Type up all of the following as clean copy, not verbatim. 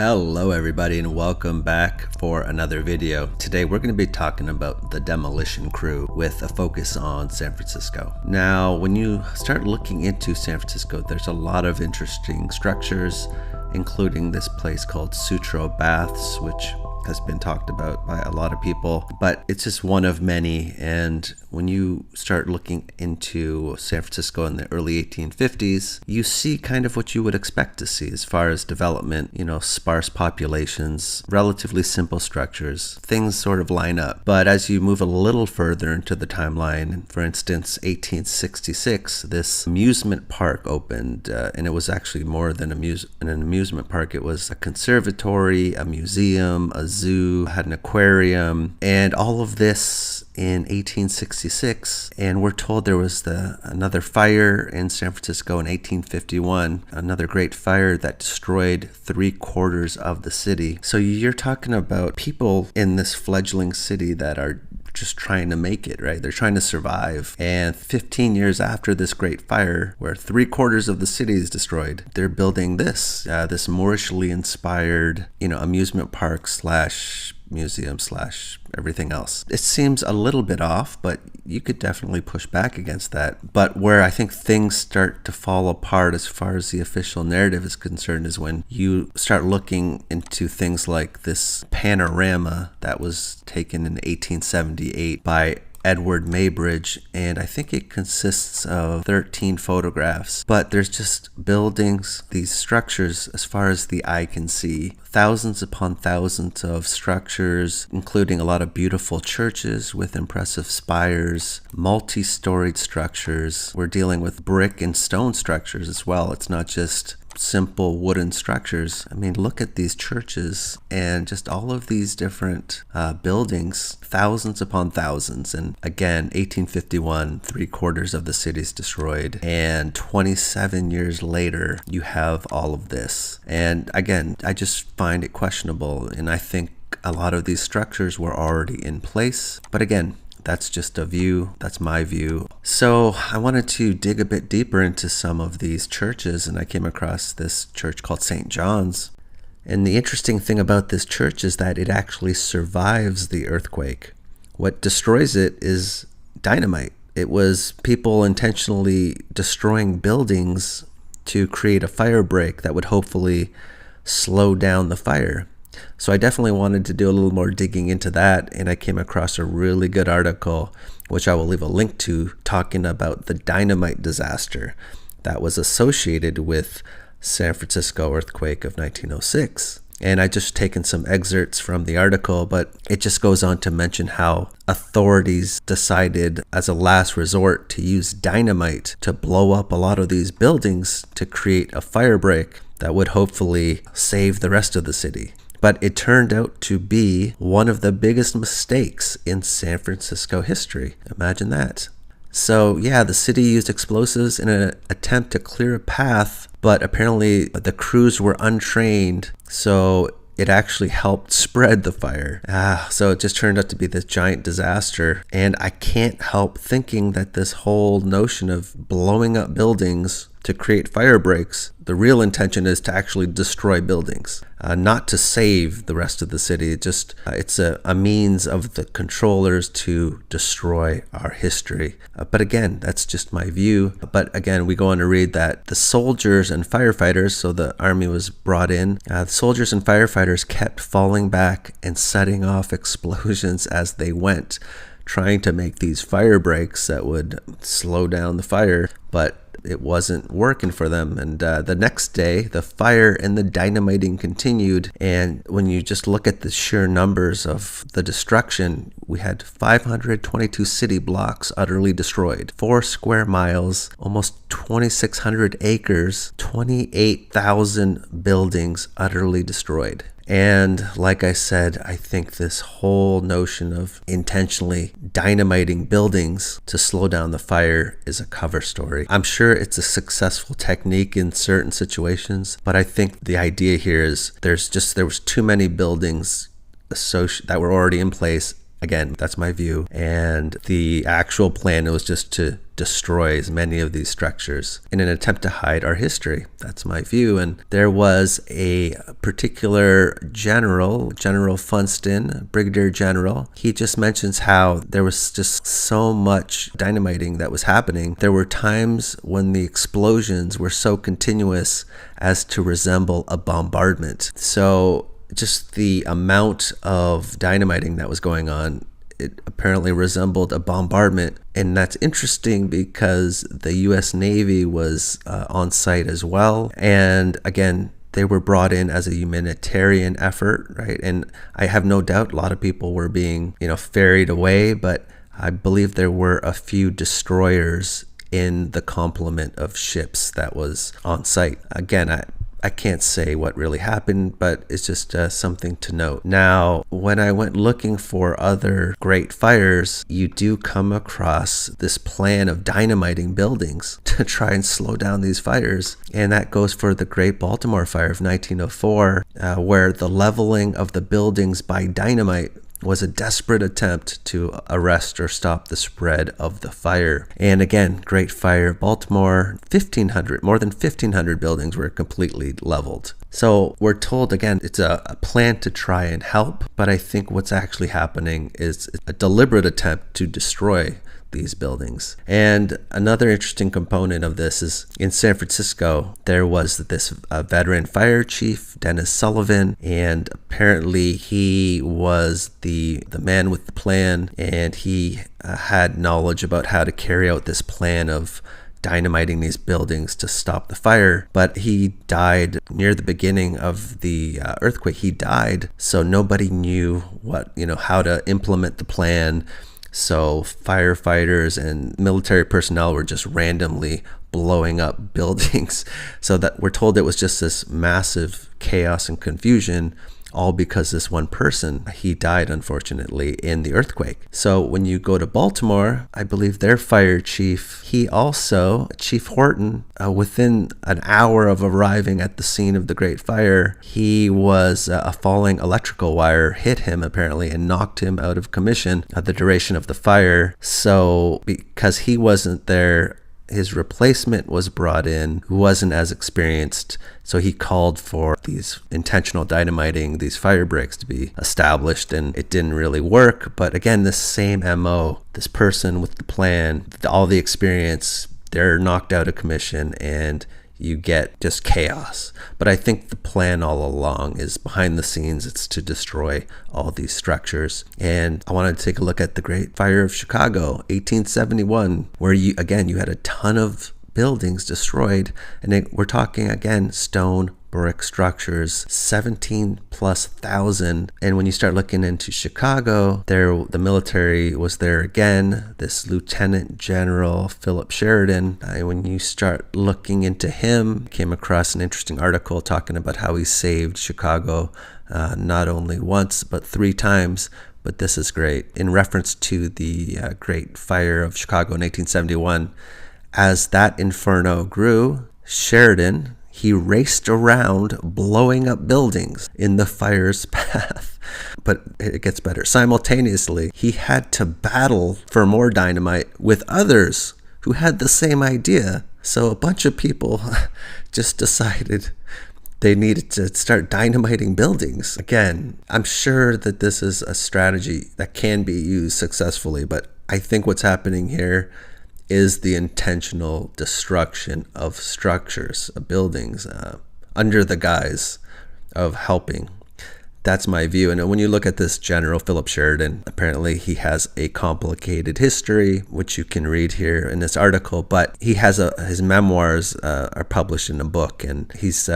Hello everybody and welcome back for another video. Today we're going to be talking about the demolition crew with a focus on San Francisco. Now when you start looking into San Francisco, there's a lot of interesting structures, including this place called Sutro Baths, which has been talked about by a lot of people, but it's just one of many. And when you start looking into San Francisco in the early 1850s, you see kind of what you would expect to see as far as development, sparse populations, relatively simple structures, things sort of line up. But as you move a little further into the timeline, for instance, 1866, this amusement park opened, and it was actually more than an amusement park. It was a conservatory, a museum, a zoo, had an aquarium, and all of this in 1866. And we're told there was another fire in San Francisco in 1851, another great fire that destroyed 3/4 of the city. So you're talking about people in this fledgling city that are just trying to make it, right? They're trying to survive. And 15 years after this great fire, where 3/4 of the city is destroyed, they're building this Moorishly inspired, amusement park / museum / everything else. It seems a little bit off, but you could definitely push back against that. But where I think things start to fall apart as far as the official narrative is concerned is when you start looking into things like this panorama that was taken in 1878 by Edward Maybridge, and I think it consists of 13 photographs, but there's just buildings, these structures as far as the eye can see, thousands upon thousands of structures, including a lot of beautiful churches with impressive spires, multi-storied structures. We're dealing with brick and stone structures as well. It's not just simple wooden structures. I mean, look at these churches and just all of these different buildings, thousands upon thousands. And again, 1851, 3/4 of the city's destroyed. And 27 years later, you have all of this. And again, I just find it questionable. And I think a lot of these structures were already in place. But again, that's just a view. That's my view. So I wanted to dig a bit deeper into some of these churches, and I came across this church called St. John's. And the interesting thing about this church is that it actually survives the earthquake. What destroys it is dynamite. It was people intentionally destroying buildings to create a fire break that would hopefully slow down the fire. So I definitely wanted to do a little more digging into that, and I came across a really good article, which I will leave a link to, talking about the dynamite disaster that was associated with San Francisco earthquake of 1906. And I just taken some excerpts from the article, but it just goes on to mention how authorities decided as a last resort to use dynamite to blow up a lot of these buildings to create a fire break that would hopefully save the rest of the city. But it turned out to be one of the biggest mistakes in San Francisco history. Imagine that. So yeah, the city used explosives in an attempt to clear a path, but apparently the crews were untrained, so it actually helped spread the fire. So it just turned out to be this giant disaster. And I can't help thinking that this whole notion of blowing up buildings to create fire breaks, the real intention is to actually destroy buildings, not to save the rest of the city. It's a means of the controllers to destroy our history. But again, that's just my view. But again, we go on to read that the soldiers and firefighters, so the army was brought in, the soldiers and firefighters kept falling back and setting off explosions as they went, trying to make these fire breaks that would slow down the fire, but it wasn't working for them. And the next day, the fire and the dynamiting continued. And when you just look at the sheer numbers of the destruction, we had 522 city blocks utterly destroyed, 4 square miles, almost 2,600 acres, 28,000 buildings utterly destroyed. And like I said, I think this whole notion of intentionally dynamiting buildings to slow down the fire is a cover story. I'm sure it's a successful technique in certain situations, but I think the idea here is there was too many buildings that were already in place. Again, that's my view. And the actual plan was just to destroys many of these structures in an attempt to hide our history. That's my view. And there was a particular general, General Funston, Brigadier General. He just mentions how there was just so much dynamiting that was happening. There were times when the explosions were so continuous as to resemble a bombardment. So just the amount of dynamiting that was going on, it apparently resembled a bombardment. And that's interesting because the U.S. Navy was on site as well. And again, they were brought in as a humanitarian effort, right? And I have no doubt a lot of people were being, ferried away, but I believe there were a few destroyers in the complement of ships that was on site. Again, I can't say what really happened, but it's just something to note. Now, when I went looking for other great fires, you do come across this plan of dynamiting buildings to try and slow down these fires. And that goes for the Great Baltimore Fire of 1904, where the leveling of the buildings by dynamite was a desperate attempt to arrest or stop the spread of the fire. And again, Great Fire of Baltimore, more than 1,500 buildings were completely leveled. So we're told, again, it's a plan to try and help, but I think what's actually happening is a deliberate attempt to destroy these buildings. And another interesting component of this is in San Francisco, there was this veteran fire chief, Dennis Sullivan, and apparently he was the man with the plan, and he had knowledge about how to carry out this plan of dynamiting these buildings to stop the fire. But he died near the beginning of the earthquake. He died, so nobody knew how to implement the plan. So firefighters and military personnel were just randomly blowing up buildings. So that we're told it was just this massive chaos and confusion, all because this one person, he died unfortunately in the earthquake. So when you go to Baltimore, I believe their fire chief, Chief Horton, within an hour of arriving at the scene of the Great Fire, he was a falling electrical wire hit him apparently and knocked him out of commission the duration of the fire. So because he wasn't there, his replacement was brought in who wasn't as experienced. So he called for these intentional dynamiting, these fire breaks to be established, and it didn't really work. But again, this same MO, this person with the plan, all the experience, they're knocked out of commission and you get just chaos. But I think the plan all along is behind the scenes. It's to destroy all these structures. And I wanted to take a look at the Great Fire of Chicago, 1871, where you had a ton of buildings destroyed. And we're talking, again, stone, brick structures, 17,000+. And when you start looking into Chicago, the military was there again, this Lieutenant General Philip Sheridan. When you start looking into him, came across an interesting article talking about how he saved Chicago not only once, but 3 times. But this is great. In reference to the Great Fire of Chicago in 1871, as that inferno grew, Sheridan, he raced around blowing up buildings in the fire's path. But it gets better. Simultaneously, he had to battle for more dynamite with others who had the same idea. So a bunch of people just decided they needed to start dynamiting buildings. Again, I'm sure that this is a strategy that can be used successfully, but I think what's happening here is the intentional destruction of structures, of buildings, under the guise of helping. That's my view. And when you look at this General Philip Sheridan, apparently he has a complicated history, which you can read here in this article, but he has his memoirs are published in a book, and he's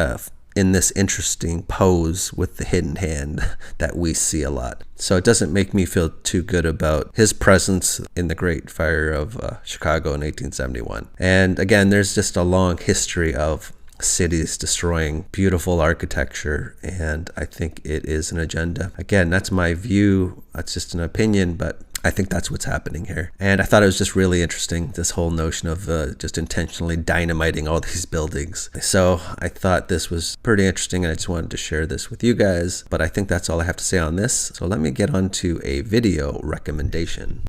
in this interesting pose with the hidden hand that we see a lot. So it doesn't make me feel too good about his presence in the Great Fire of Chicago in 1871. And again, there's just a long history of cities destroying beautiful architecture, and I think it is an agenda. Again, that's my view. That's just an opinion, but I think that's what's happening here. And I thought it was just really interesting, this whole notion of just intentionally dynamiting all these buildings. So I thought this was pretty interesting, and I just wanted to share this with you guys. But I think that's all I have to say on this. So let me get on to a video recommendation.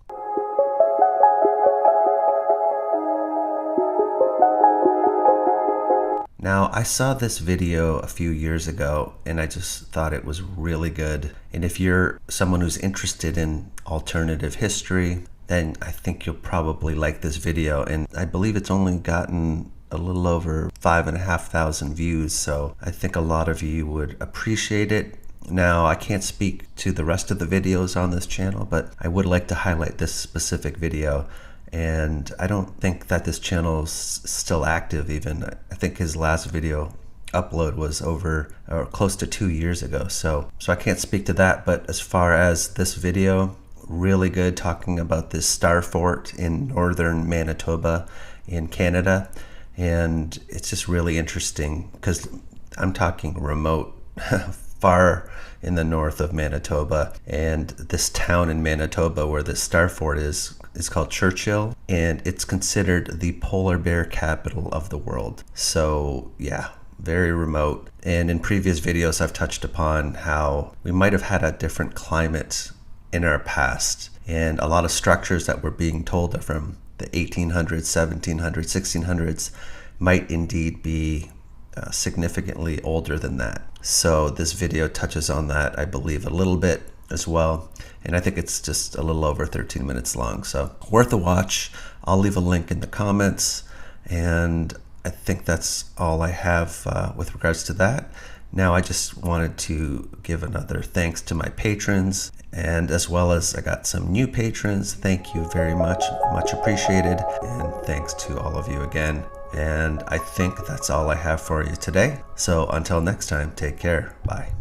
Now, I saw this video a few years ago and I just thought it was really good. And if you're someone who's interested in alternative history, then I think you'll probably like this video. And I believe it's only gotten a little over 5,500 views, so I think a lot of you would appreciate it. Now, I can't speak to the rest of the videos on this channel, but I would like to highlight this specific video. And I don't think that this channel is still active even. I think his last video upload was over or close to 2 years ago. So I can't speak to that, but as far as this video, really good, talking about this star fort in northern Manitoba in Canada. And it's just really interesting because I'm talking remote, far in the north of Manitoba. And this town in Manitoba where this star fort is called Churchill, and it's considered the polar bear capital of the world. So yeah, very remote. And in previous videos, I've touched upon how we might have had a different climate in our past. And a lot of structures that we're being told are from the 1800s, 1700s, 1600s might indeed be significantly older than that. So this video touches on that, I believe, a little bit as well. And I think it's just a little over 13 minutes long. So worth a watch. I'll leave a link in the comments. And I think that's all I have with regards to that. Now, I just wanted to give another thanks to my patrons, and as well as I got some new patrons. Thank you very much, much appreciated. And thanks to all of you again. And I think that's all I have for you today. So until next time, take care. Bye.